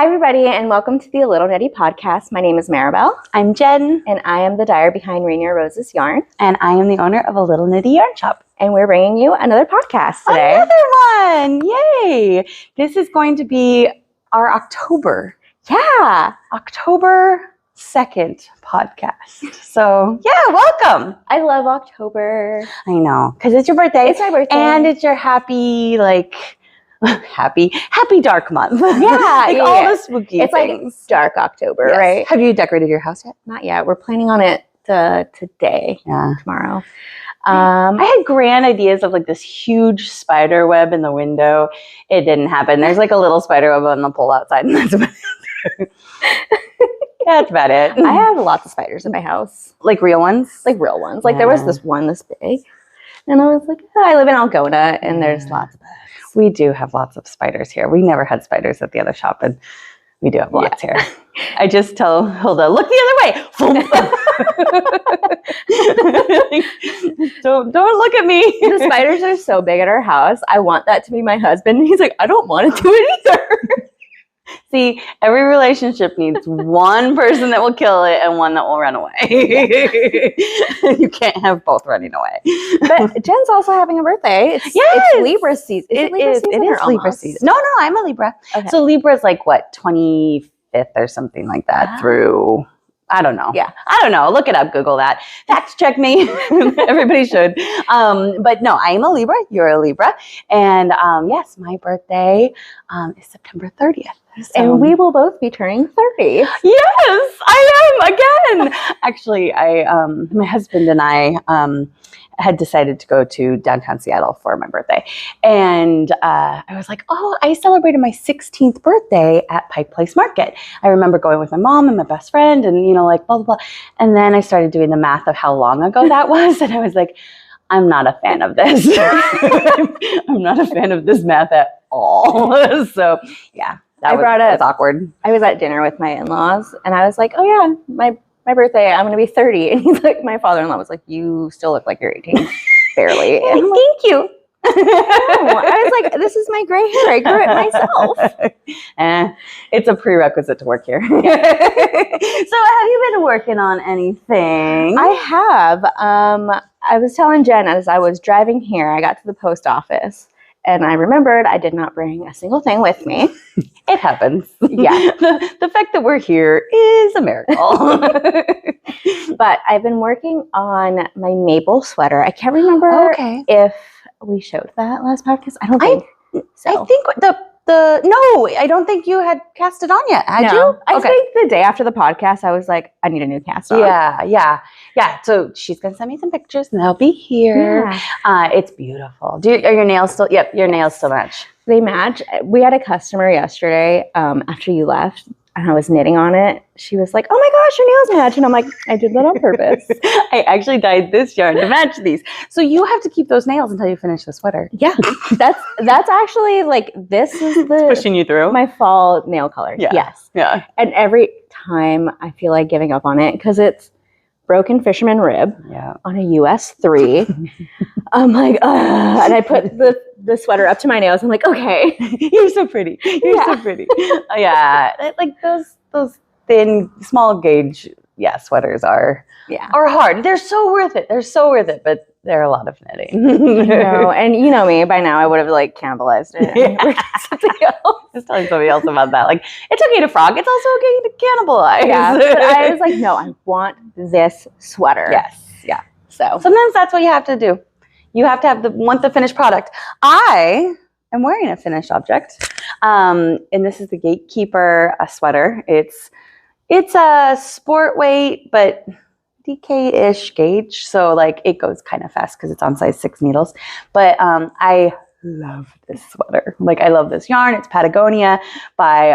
Hi, everybody, and welcome to the Little Knitty Podcast. My name is Maribel. I'm Jen. And I am the dyer behind Rainier Roses Yarn. And I am the owner of a Little Knitty Yarn Shop. And we're bringing you another podcast today. Another one! Yay! This is going to be our October 2nd podcast. So, yeah, welcome. I love October. I know, because it's your birthday. It's my birthday. And it's your happy dark month. Yeah. All the spooky it's things. Like dark October, Yes. right? Have you decorated your house yet? Not yet. We're planning on it today, tomorrow. I had grand ideas of like this huge spider web in the window. It didn't happen. There's like a little spider web on the pole outside, and that's about it. That's about it. I have lots of spiders in my house. Like real ones? Like real ones. Like there was this one this big. And I was like, I live in Algona, and there's lots of bugs. We do have lots of spiders here. We never had spiders at the other shop, and we do have lots here. I just tell Hilda, look the other way. Don't look at me. The spiders are so big at our house. I want that to be my husband. He's like, I don't want to do it either. See, every relationship needs one person that will kill it and one that will run away. You can't have both running away. But Jen's also having a birthday. It's Libra season. It is Libra season. No, I'm a Libra. Okay. So Libra is like what, 25th or something like that through, I don't know. Yeah. I don't know. Look it up. Google that. Fact check me. Everybody should. But no, I am a Libra. You're a Libra. And yes, my birthday is September 30th. So, and we will both be turning 30. Yes, I am again. Actually, my husband and I had decided to go to downtown Seattle for my birthday. And I was like, I celebrated my 16th birthday at Pike Place Market. I remember going with my mom and my best friend and, like, blah, blah, blah. And then I started doing the math of how long ago that was. And I was like, I'm not a fan of this. I'm not a fan of this math at all. So, yeah. That was awkward. I was at dinner with my in-laws, and I was like, oh, yeah, my birthday, I'm going to be 30. And he's like, my father-in-law was like, you still look like you're 18. Barely. And I'm like, thank you. I was like, this is my gray hair. I grew it myself. It's a prerequisite to work here. So have you been working on anything? I have. I was telling Jen as I was driving here, I got to the post office. And I remembered I did not bring a single thing with me. It happens. Yeah. The fact that we're here is a miracle. But I've been working on my maple sweater. I can't remember if we showed that last podcast. I don't think so. I think no, I don't think you had cast it on yet. Had you? I think the day after the podcast, I was like, I need a new cast on. Yeah. So she's going to send me some pictures and they'll be here. Yeah. It's beautiful. Are your nails still? Yep, your nails still match. They match. We had a customer yesterday after you left, and I was knitting on it. She was like, oh my gosh, your nails match. And I'm like, I did that on purpose. I actually dyed this yarn to match these. So you have to keep those nails until you finish the sweater. Yeah. That's actually like, this is it's pushing you through. My fall nail color. Yeah. Yes. Yeah. And every time I feel like giving up on it because it's broken fisherman rib on a US 3. I'm like, and I put the sweater up to my nails. I'm like, okay. You're so pretty. You're so pretty. Like those thin, small gauge, sweaters are hard. They're so worth it. But they're a lot of knitting. And you know me, by now I would have like cannibalized it. Yeah. Something else. Just telling somebody else about that. Like, it's okay to frog. It's also okay to cannibalize. Yeah, but I was like, no, I want this sweater. Yes. Yeah. So sometimes that's what you have to do. You have to want the finished product. I am wearing a finished object. And this is the Gatekeeper sweater. It's a sport weight, but DK-ish gauge. So like it goes kind of fast because it's on size 6 needles. But I love this sweater. Like I love this yarn. It's Patagonia by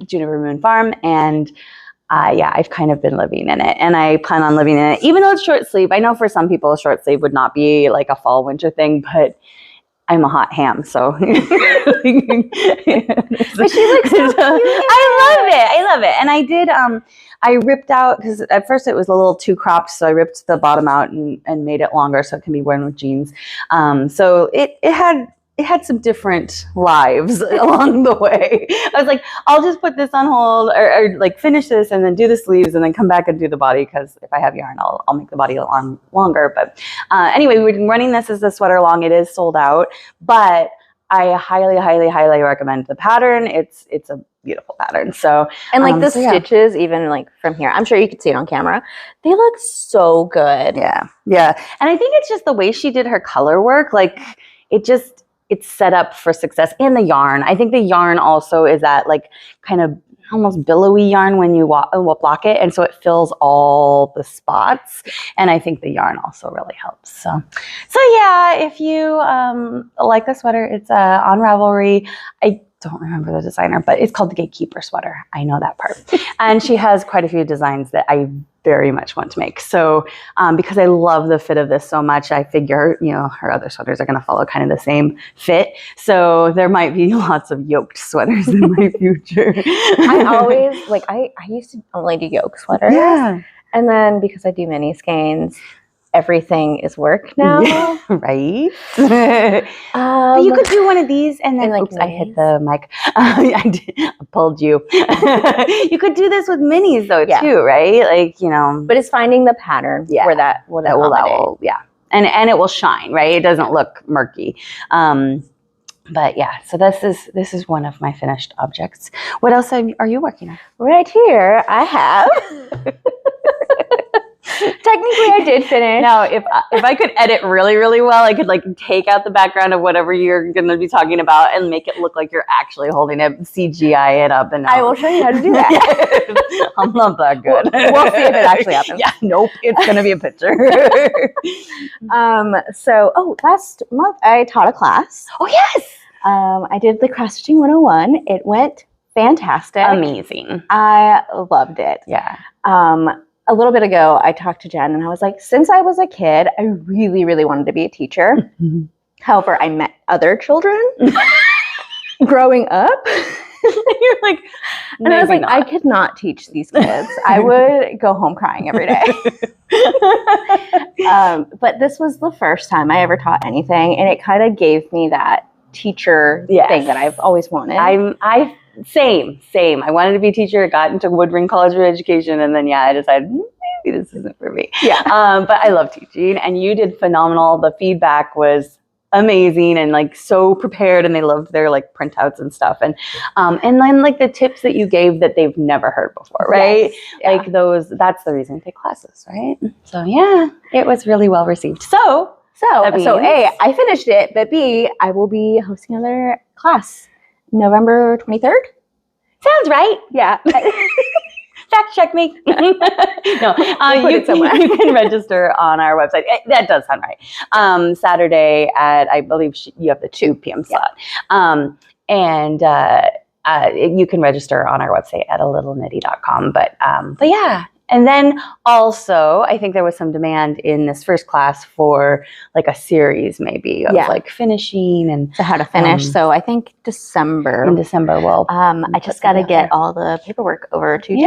Juniper Moon Farm. And I've kind of been living in it, and I plan on living in it, even though it's short sleeve. I know for some people, a short sleeve would not be like a fall winter thing, but I'm a hot ham, so. But she looks so cute. I love it. And I did, I ripped out, because at first it was a little too cropped, so I ripped the bottom out and made it longer so it can be worn with jeans. So it had it had some different lives along the way. I was like, I'll just put this on hold or like finish this and then do the sleeves and then come back and do the body, because if I have yarn, I'll make the body longer. But anyway, we've been running this as a sweater long. It is sold out, but I highly, highly, highly recommend the pattern. It's a beautiful pattern. So, and like the stitches, even like from here, I'm sure you could see it on camera. They look so good. Yeah. Yeah. And I think it's just the way she did her color work. Like it's set up for success. And the yarn. I think the yarn also is that like kind of almost billowy yarn when you block it. And so it fills all the spots. And I think the yarn also really helps. So yeah, if you like the sweater, it's on Ravelry. I don't remember the designer, but it's called the Gatekeeper sweater. I know that part. And she has quite a few designs that I very much want to make. So because I love the fit of this so much, I figure, her other sweaters are going to follow kind of the same fit. So there might be lots of yoked sweaters in my future. I always, I used to only do yoke sweaters. Yeah. And then because I do mini skeins, everything is work now. Yeah, right? But you could do one of these and then, oops, I hit the mic. I pulled you. You could do this with minis though, too, right? Like, But it's finding the pattern where that will, yeah. And it will shine, right? It doesn't look murky. But yeah, so this is one of my finished objects. What else are you working on? Right here, I have... Technically, I did finish. Now, if I could edit really, really well, I could take out the background of whatever you're going to be talking about and make it look like you're actually holding it, CGI it up. And I will show you how to do that. I'm not that good. We'll see if it actually happens. Yeah, nope, it's going to be a picture. Last month I taught a class. Oh, yes. I did the cross stitching 101. It went fantastic. Amazing. I loved it. Yeah. A little bit ago, I talked to Jen and I was like, since I was a kid, I really, really wanted to be a teacher. However, I met other children growing up. You're like, and I was like, I could not teach these kids. I would go home crying every day. But this was the first time I ever taught anything. And it kind of gave me that teacher thing that I've always wanted. Same. I wanted to be a teacher, got into Woodring College of Education, and then I decided maybe this isn't for me. Yeah. But I love teaching, and you did phenomenal. The feedback was amazing and so prepared, and they loved their printouts and stuff. And then the tips that you gave that they've never heard before, right? Yes. Yeah. That's the reason we take classes, right? So yeah, it was really well received. So A, I finished it, but B, I will be hosting another class November 23rd. Sounds right. Yeah. Fact check me. No, you can register on our website. That does sound right. Saturday at, I believe you have the 2 p.m. slot. And you can register on our website at alittleknitty.com. But yeah. And then also, I think there was some demand in this first class for a series maybe of finishing and so how to finish. So I think December. In December, I just got to get all the paperwork over to Jen.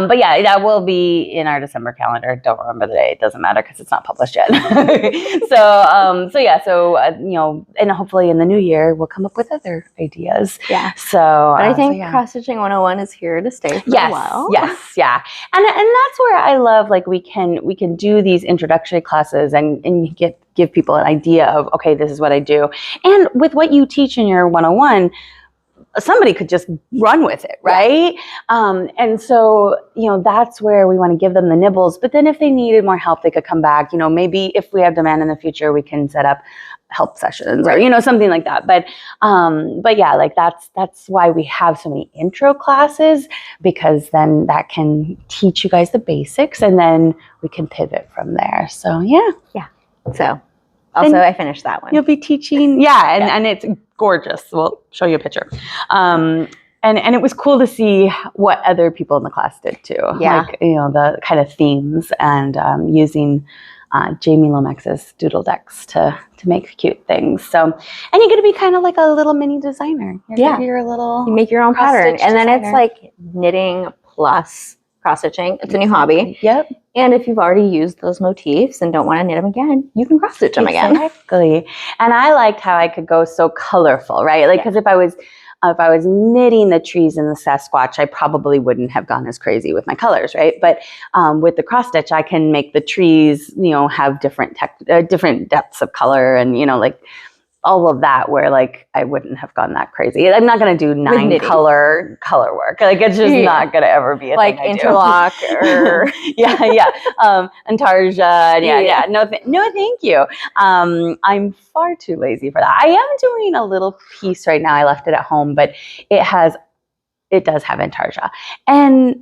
But yeah, that will be in our December calendar. Don't remember the day. It doesn't matter because it's not published yet. And hopefully in the new year we'll come up with other ideas. Yeah. So but I think cross stitching 101 is here to stay for a while. Yes, yeah. And that's where I love we can do these introductory classes and give people an idea of, okay, this is what I do. And with what you teach in your 101, somebody could just run with it, right? Yeah. And so, that's where we want to give them the nibbles. But then if they needed more help, they could come back. Maybe if we have demand in the future, we can set up help sessions or, something like that. But yeah, that's why we have so many intro classes, because then that can teach you guys the basics and then we can pivot from there. So yeah. Yeah. So also I finished that one. You'll be teaching. Yeah. And it's gorgeous. We'll show you a picture. And it was cool to see what other people in the class did too. Yeah. The kind of themes and using Jamie Lomax's doodle decks to make cute things. So, and you're going to be kind of like a little mini designer. You make your own pattern. And then it's knitting plus cross stitching. It's a new hobby. Yep. And if you've already used those motifs and don't want to knit them again, you can cross stitch them again. Exactly. And I liked how I could go so colorful, right? Like, because if I was knitting the trees and the Sasquatch, I probably wouldn't have gone as crazy with my colors, right? But with the cross stitch, I can make the trees, have different depths of color, and like all of that, where like I wouldn't have gone that crazy. I'm not going to do 9 color work. Like, it's just not going to ever be a like thing I interlock do. or Intarsia. Yeah. No, thank you. I'm far too lazy for that. I am doing a little piece right now. I left it at home, but it does have Intarsia, and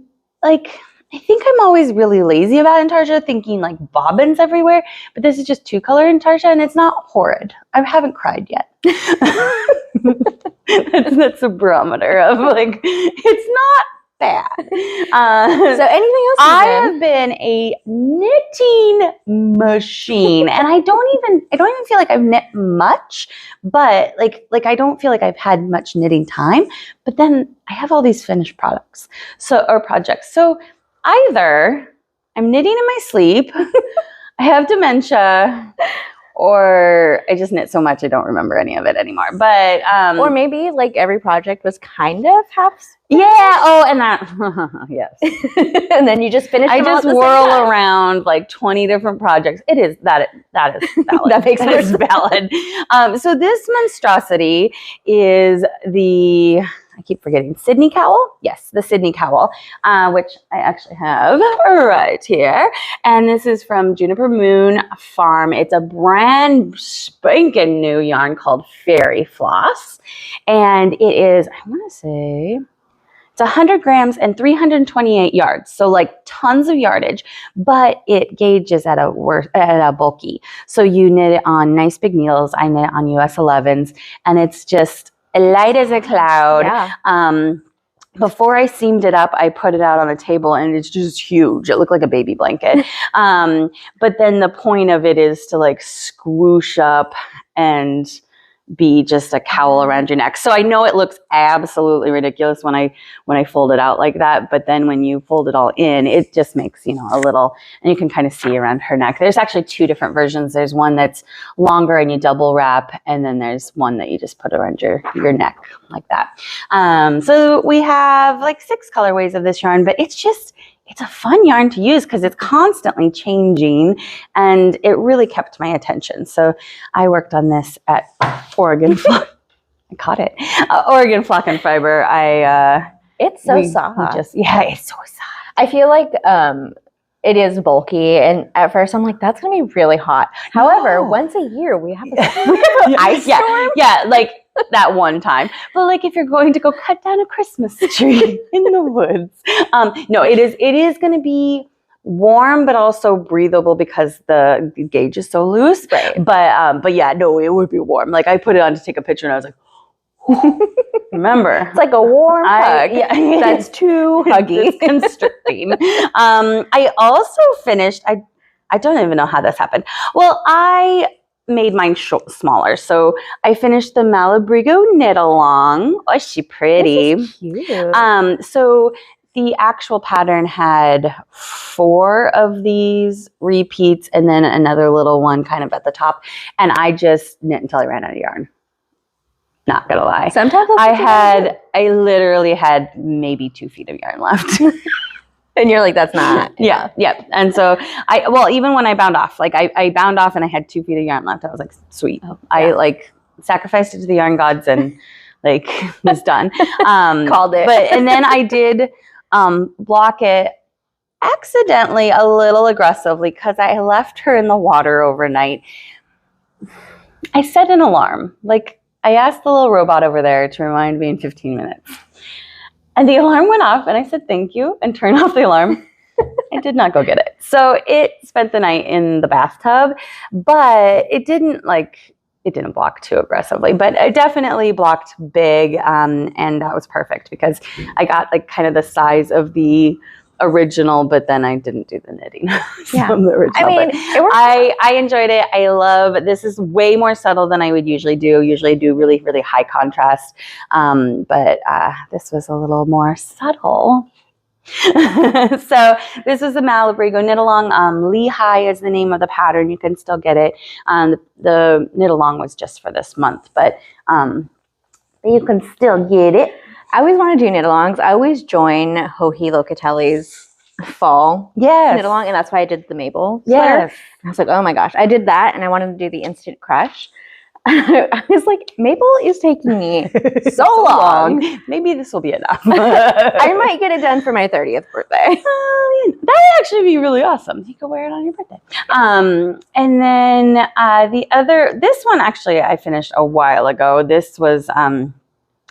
like, I think I'm always really lazy about Intarsia, thinking like bobbins everywhere, but this is just 2-color Intarsia, and it's not horrid. I haven't cried yet. that's a barometer of like, it's not bad. So anything else? I have been a knitting machine, and I don't even feel like I've knit much, but like I don't feel like I've had much knitting time. But then I have all these finished projects. So either I'm knitting in my sleep, I have dementia, or I just knit so much I don't remember any of it anymore. But or maybe like every project was kind of half. Yeah. Oh, and that. Yes. And then you just finish. I just whirl around like 20 different projects. It is that is valid. That is valid. So this monstrosity is the. I keep forgetting. Sydney cowl? Yes, the Sydney cowl, which I actually have right here. And this is from Juniper Moon Farm. It's a brand spanking new yarn called Fairy Floss. And it is, I want to say, it's 100 grams and 328 yards. So like tons of yardage, but it gauges at a bulky. So you knit it on nice big needles. I knit it on US 11s, and it's just light as a cloud. Yeah. Before I seamed it up, I put it out on the table, and it's just huge. It looked like a baby blanket. But then the point of it is to like squoosh up and be just a cowl around your neck. So I know it looks absolutely ridiculous when I fold it out like that, but then when you fold it all in, it just makes, a little, and you can kind of see around her neck. There's actually 2 different versions. There's one that's longer and you double wrap, and then there's one that you just put around your neck like that. So we have like 6 colorways of this yarn, but it's a fun yarn to use because it's constantly changing, and it really kept my attention. So I worked on this at Oregon Flock. I caught it. Oregon Flock and Fiber. It's so soft. It's so soft. I feel like it is bulky, and at first I'm like, that's gonna be really hot. However, once a year we have an ice storm. Yeah, like that one time. But like if you're going to go cut down a Christmas tree in the woods, no, it is going to be warm, but also breathable because the gauge is so loose. Right. But yeah, no, it would be warm. Like I put it on to take a picture, and I was like, remember, it's like a warm hug. Yeah, that's too huggy. It's constricting. I also finished. I don't even know how this happened. Well, I made mine smaller. So I finished the Malabrigo knit along. Oh, is she pretty? This is cute. So the actual pattern had 4 of these repeats and then another little one kind of at the top. And I just knit until I ran out of yarn. Not gonna lie. Sometimes I literally had maybe 2 feet of yarn left. And you're like, that's not. Yeah. And so even when I bound off, like I bound off and I had 2 feet of yarn left, I was like, sweet. Oh, yeah. I like sacrificed it to the yarn gods and like was done. Called it. And then I did block it accidentally a little aggressively because I left her in the water overnight. I set an alarm. Like I asked the little robot over there to remind me in 15 minutes. And the alarm went off, and I said, thank you, and turned off the alarm. I did not go get it. So it spent the night in the bathtub, but it didn't block too aggressively, but it definitely blocked big. And that was perfect because I got like kind of the size of the original, but then I didn't do the knitting from the original. I mean, it worked. I enjoyed it. I love, this is way more subtle than I would usually do. Usually I do really, really high contrast. But this was a little more subtle. So this is a Malabrigo knit along. Lehigh is the name of the pattern. You can still get it. The knit along was just for this month, but you can still get it. I always want to do knit alongs. I always join Joji Locatelli's fall knit along, and that's why I did the Mabel sweater. Yes. And I was like, oh my gosh, I did that, and I wanted to do the Instant Crush. I was like, Mabel is taking me so long. Maybe this will be enough. I might get it done for my 30th birthday. That would actually be really awesome. You could wear it on your birthday. And then this one actually I finished a while ago. This was,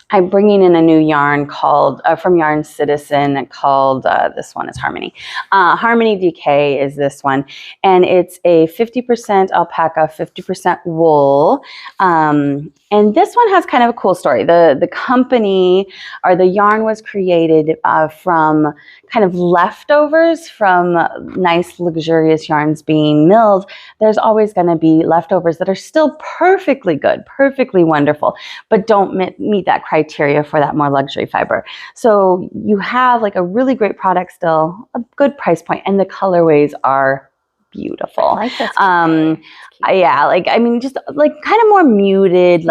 I'm bringing in a new yarn called, from Yarn Citizen called, this one is Harmony. Harmony DK is this one. And it's a 50% alpaca, 50% wool. And this one has kind of a cool story. The company or the yarn was created from kind of leftovers from nice luxurious yarns being milled. There's always going to be leftovers that are still perfectly good, perfectly wonderful, but don't meet that criteria for that more luxury fiber. So you have like a really great product still, a good price point, and the colorways are beautiful. I like this. Yeah, like, I mean, just like kind of more muted,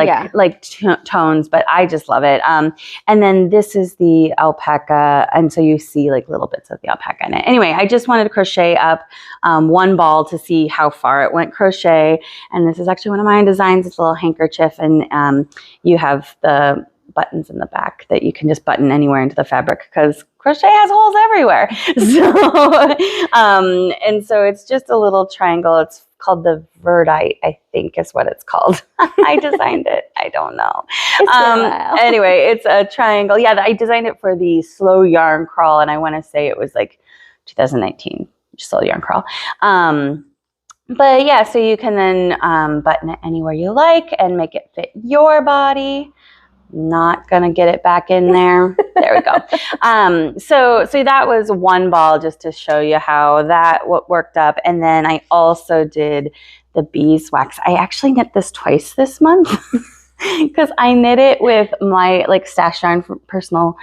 tones, but I just love it. And then this is the alpaca. And so you see like little bits of the alpaca in it. Anyway, I just wanted to crochet up one ball to see how far it went crochet. And this is actually one of my designs. It's a little handkerchief, and you have the buttons in the back that you can just button anywhere into the fabric because crochet has holes everywhere. So, and so it's just a little triangle. It's called the Verdite, I think is what it's called. I designed it. I don't know. Anyway, it's a triangle. Yeah, I designed it for the Slow Yarn Crawl, and I want to say it was like 2019 Slow Yarn Crawl. But yeah, so you can then button it anywhere you like and make it fit your body. Not gonna get it back in there. There we go. So that was one ball just to show you how that worked up. And then I also did the beeswax. I actually knit this twice this month because I knit it with my like stash yarn for personal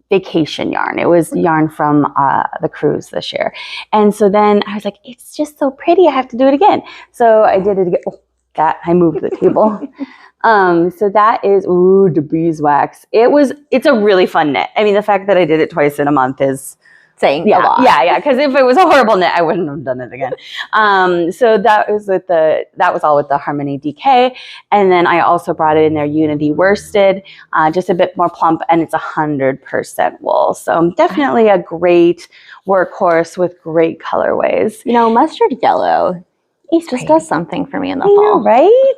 vacation yarn. It was yarn from the cruise this year. And so then I was like, it's just so pretty. I have to do it again. So I did it again. Oh, I moved the table. So that is, the beeswax. It's a really fun knit. I mean, the fact that I did it twice in a month is saying a lot. Yeah. Because if it was a horrible knit, I wouldn't have done it again. So that was all with the Harmony DK. And then I also brought it in their Unity worsted, just a bit more plump, and it's 100% wool. So definitely a great workhorse with great colorways. You know, mustard yellow. It just does something for me in the fall. Right?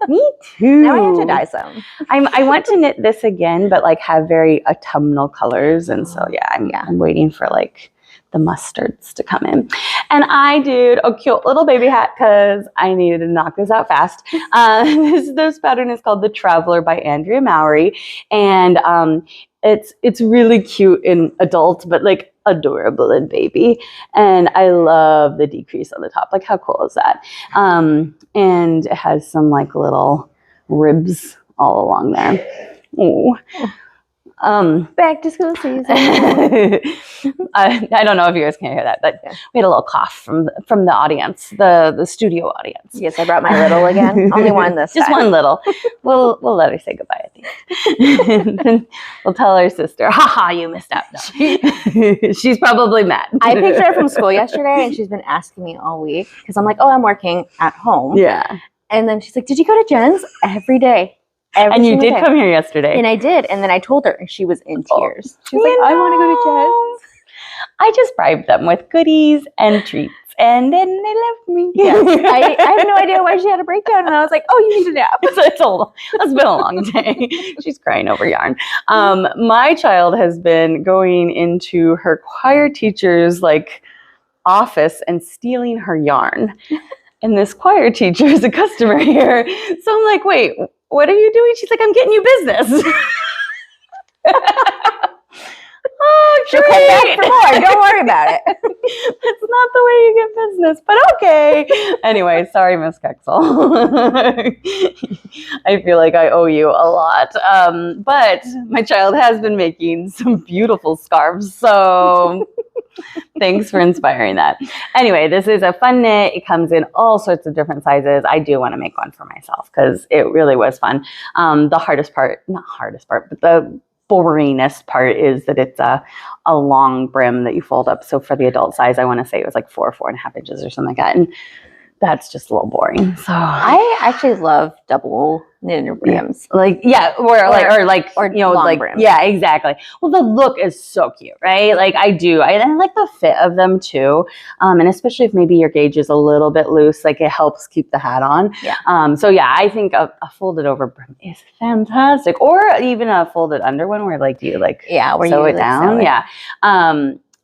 Me too. Now I have to dye some. I want to knit this again, but like have very autumnal colors. And so, I'm waiting for like the mustards to come in. And I did a cute little baby hat because I needed to knock this out fast. This pattern is called The Traveler by Andrea Mowry. And it's really cute in adult, but like adorable in baby. And I love the decrease on the top. Like, how cool is that? And it has some like little ribs all along there. Oh. Back to school season. I don't know if you guys can hear that, but we had a little cough from the audience, the studio audience. Yes, I brought my little again. Only one this Just time. One little. We'll let her say goodbye at the end. Then we'll tell her sister, haha, you missed out. No. She's probably mad. I picked her up from school yesterday, and she's been asking me all week because I'm like, oh, I'm working at home. Yeah. And then she's like, did you go to Jen's? Every day. And you did come here yesterday. And I did. And then I told her, and she was in tears. She was like, I want to go to Jen's. I just bribed them with goodies and treats, and then they left me. Yeah. I have no idea why she had a breakdown, and I was like, oh, you need a nap. It's been a long day. She's crying over yarn. My child has been going into her choir teacher's like office and stealing her yarn. And this choir teacher is a customer here. So I'm like, wait, what are you doing? She's like, I'm getting you business. Oh She'll come back for more. Don't worry about it. That's not the way you get business, but okay. Anyway, sorry, Miss Kexel. I feel like I owe you a lot. But my child has been making some beautiful scarves, so thanks for inspiring that. Anyway, this is a fun knit. It comes in all sorts of different sizes. I do want to make one for myself because it really was fun. The hardest part, not hardest part, but the boringest part is that it's a long brim that you fold up. So for the adult size, I want to say it was like 4.5 inches or something like that. And that's just a little boring. So I actually love double knitted brims. Or long brim. Yeah, exactly. Well, the look is so cute, right? Like I like the fit of them too. And especially if maybe your gauge is a little bit loose, like it helps keep the hat on. Yeah. So yeah, I think a folded over brim is fantastic. Or even a folded under one where like, do you like sew it down? Yeah.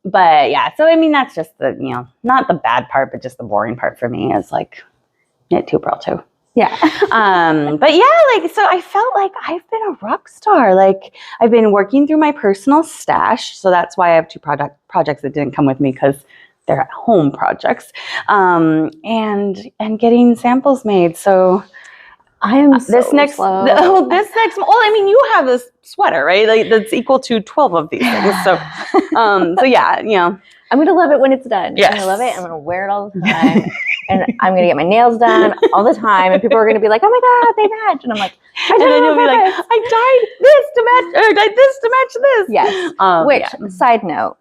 But yeah, so I mean, that's just the, not the bad part, but just the boring part for me is like knit 2, purl 2. Yeah. But yeah, so I felt like I've been a rock star. Like I've been working through my personal stash. So that's why I have 2 projects that didn't come with me because they're at home projects, and getting samples made. So I am this next, well, I mean, you have this sweater, right? Like that's equal to 12 of these things. So, so yeah, I'm going to love it when it's done. Yes. I'm going to love it. I'm going to wear it all the time. And I'm going to get my nails done all the time. And people are going to be like, oh my God, they match. And I'm like, and then you'll be like, I dyed this to match this. Yes. Which, side note,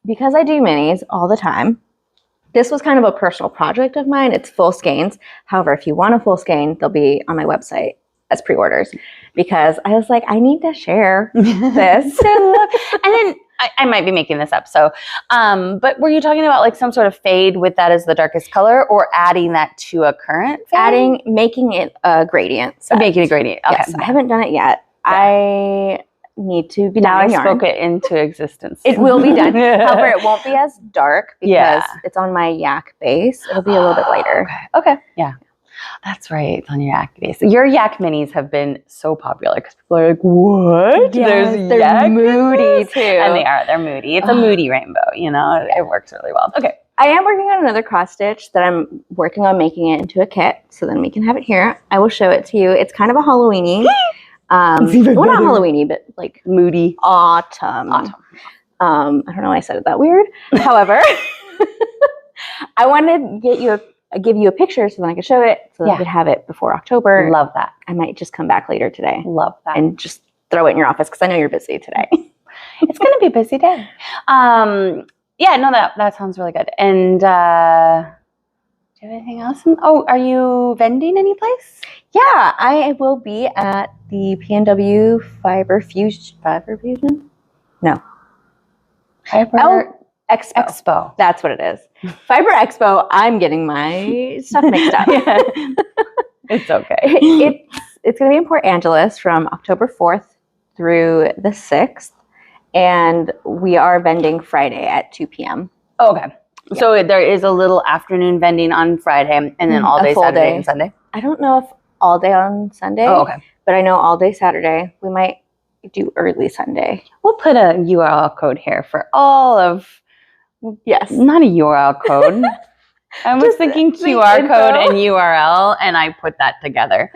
because I do minis all the time, this was kind of a personal project of mine. It's full skeins. However, if you want a full skein, they'll be on my website as pre-orders because I was like, I need to share this. And then I might be making this up. So, but were you talking about like some sort of fade with that as the darkest color or adding that to a current fade? Making it a gradient set. Making a gradient. Okay. Yes, I haven't done it yet. Yeah. I need to be now. I spoke it into existence. It will be done. However, it won't be as dark because it's on my yak base. It'll be a little bit lighter. Okay. Yeah. That's right. It's on your yak base. Your yak minis have been so popular because people are like, what? Yes, they're moody too. And they're moody. It's a moody rainbow, it works really well. Okay. I am working on another cross stitch that I'm working on making it into a kit. So then we can have it here. I will show it to you. It's kind of a Halloween-y. Well, not Halloween-y, but like moody. Autumn. I don't know why I said it that weird. However, I wanted to give you a picture so then I could show it so that I could have it before October. Love that. I might just come back later today. Love that. And just throw it in your office because I know you're busy today. It's going to be a busy day. Yeah, no, that sounds really good. And do you have anything else? Are you vending any place? Yeah, I will be at the PNW Fiber Fusion? No. Expo. That's what it is. Fiber Expo. I'm getting my stuff mixed up. It's okay. It's going to be in Port Angeles from October 4th through the 6th. And we are vending Friday at 2 p.m. Okay. Yeah. So there is a little afternoon vending on Friday and then all day Saturday and Sunday? I don't know if all day on Sunday. Oh, okay. But I know all day Saturday. We might do early Sunday. We'll put a URL code here for all of... Yes. Not a URL code. I was thinking QR code and URL, and I put that together.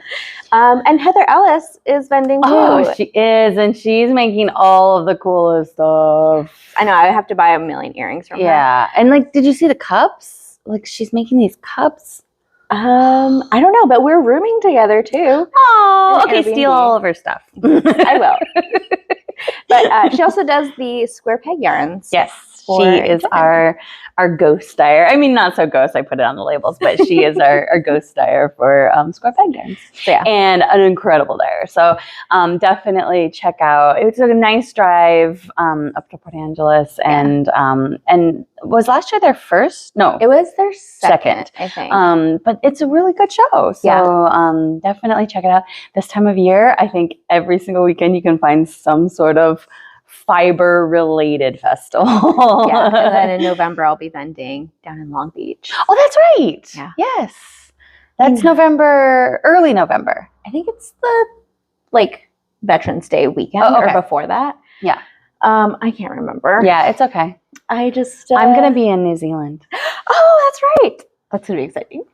And Heather Ellis is vending too. Oh, she is, and she's making all of the coolest stuff. I know. I have to buy a million earrings from her. Yeah, and did you see the cups? She's making these cups. I don't know, but we're rooming together too. Oh, okay. Steal all of her stuff. I will. But she also does the square peg yarns. Yes. She is our ghost dyer. I mean, not so ghost. I put it on the labels, but she is our ghost dyer for square peg yarns. So, yeah, and an incredible dyer. So definitely check out. It's a nice drive up to Port Angeles, and was last year their first? No, it was their second, I think. But it's a really good show. So definitely check it out. This time of year, I think every single weekend you can find some sort of fiber related festival. Yeah, and then in November I'll be vending down in Long Beach. Oh, that's right. Yeah. Yes. That's November, early November. I think it's the Veterans Day weekend or before that. Yeah. I can't remember. Yeah, it's okay. I just I'm gonna be in New Zealand. Oh, that's right. That's gonna be exciting.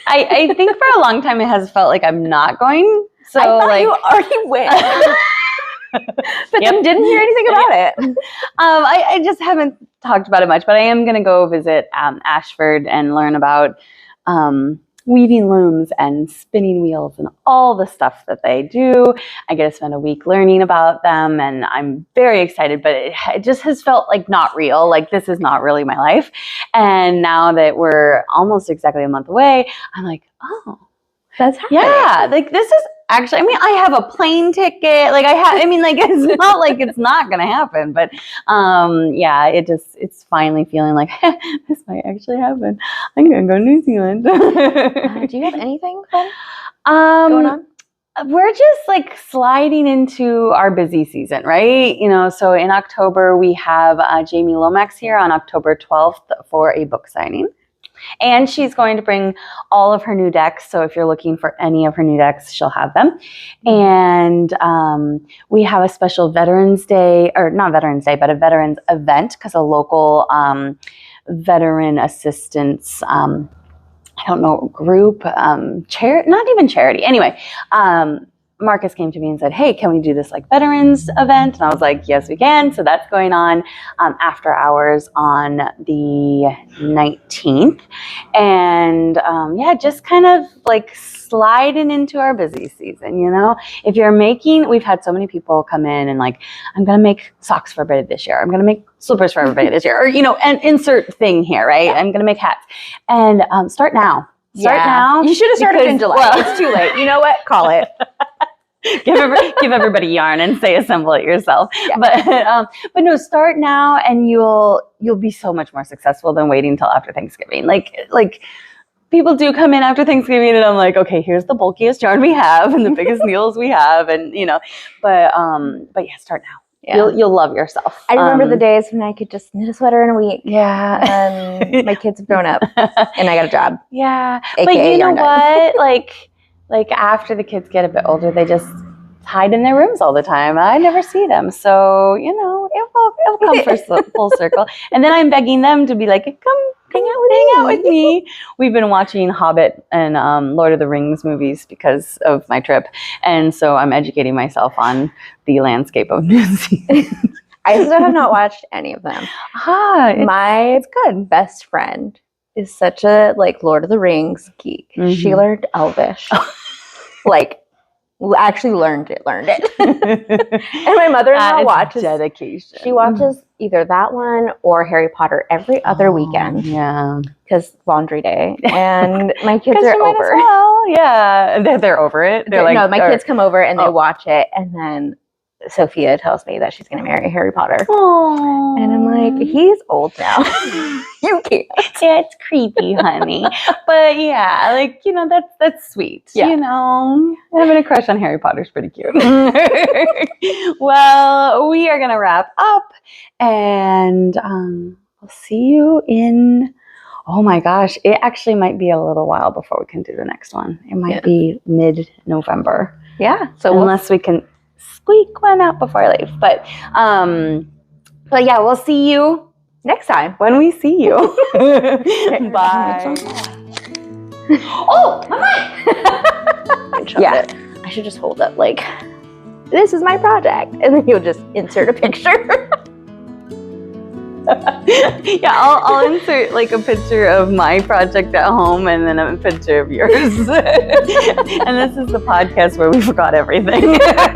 I think for a long time it has felt like I'm not going. So I thought like you already went. But then didn't hear anything about it. I just haven't talked about it much, but I am gonna go visit Ashford and learn about weaving looms and spinning wheels and all the stuff that they do. I get to spend a week learning about them, and I'm very excited, but it just has felt like not real. Like this is not really my life. And now that we're almost exactly a month away, I'm like, oh, that's happening. yeah, like this is actually, I mean, I have a plane ticket. Like it's not like it's not going to happen, but yeah, it's finally feeling like this might actually happen. I'm going to go to New Zealand. Do you have anything fun going on? We're just like sliding into our busy season, right? You know, so in October, we have Jamie Lomax here on October 12th for a book signing. And she's going to bring all of her new decks. So if you're looking for any of her new decks, she'll have them. And we have a special Veterans Day, or not Veterans Day, but a Veterans event, because a local veteran assistance, I don't know, group, not even charity. Anyway, Marcus came to me and said, hey, can we do this like veterans event? And I was like, yes, we can. So that's going on after hours on the 19th. And yeah, just kind of like sliding into our busy season, you know? If you're making, we've had so many people come in and like, I'm going to make socks for everybody this year. I'm going to make slippers for everybody this year. Or, you know, and insert thing here, right? Yeah. I'm going to make hats. And start now. Start now. You should have started in July. Well, it's too late. You know what? Call it. give everybody yarn and say assemble it yourself. Yeah. But no, start now and you'll be so much more successful than waiting until after Thanksgiving. Like people do come in after Thanksgiving and I'm like, okay, here's the bulkiest yarn we have and the biggest needles we have, and you know, but yeah, start now. Yeah. You'll love yourself. I remember the days when I could just knit a sweater in a week. Yeah. And my kids have grown up and I got a job. Yeah. AKA but you know what? Like after the kids get a bit older, they just hide in their rooms all the time. I never see them. So, you know, it'll come full circle. And then I'm begging them to be like, come hang out with me. We've been watching Hobbit and Lord of the Rings movies because of my trip. And so I'm educating myself on the landscape of New Zealand. I still have not watched any of them. It's good. Best friend is such a like Lord of the Rings geek. Mm-hmm. She learned Elvish. Like actually learned it. And my mother-in-law watches dedication. She watches either that one or Harry Potter every other weekend. Yeah. Because laundry day. And my kids are over. Yeah. They're over it. They're like, no, my kids come over and they watch it, and then Sophia tells me that she's going to marry Harry Potter. Aww. And I'm like, he's old now. You can't. Yeah, it's creepy, honey. But yeah, like, you know, that's sweet. Yeah. You know, having a crush on Harry Potter is pretty cute. Well, we are going to wrap up, and we'll see you in, oh my gosh, it actually might be a little while before we can do the next one. It might be mid-November. Yeah. So unless we can squeak one out before I leave. But yeah, we'll see you next time when we see you. Bye. Oh, my mic! Yeah, I should just hold up like, this is my project, and then you'll just insert a picture. Yeah, I'll insert like a picture of my project at home and then a picture of yours. And this is the podcast where we forgot everything.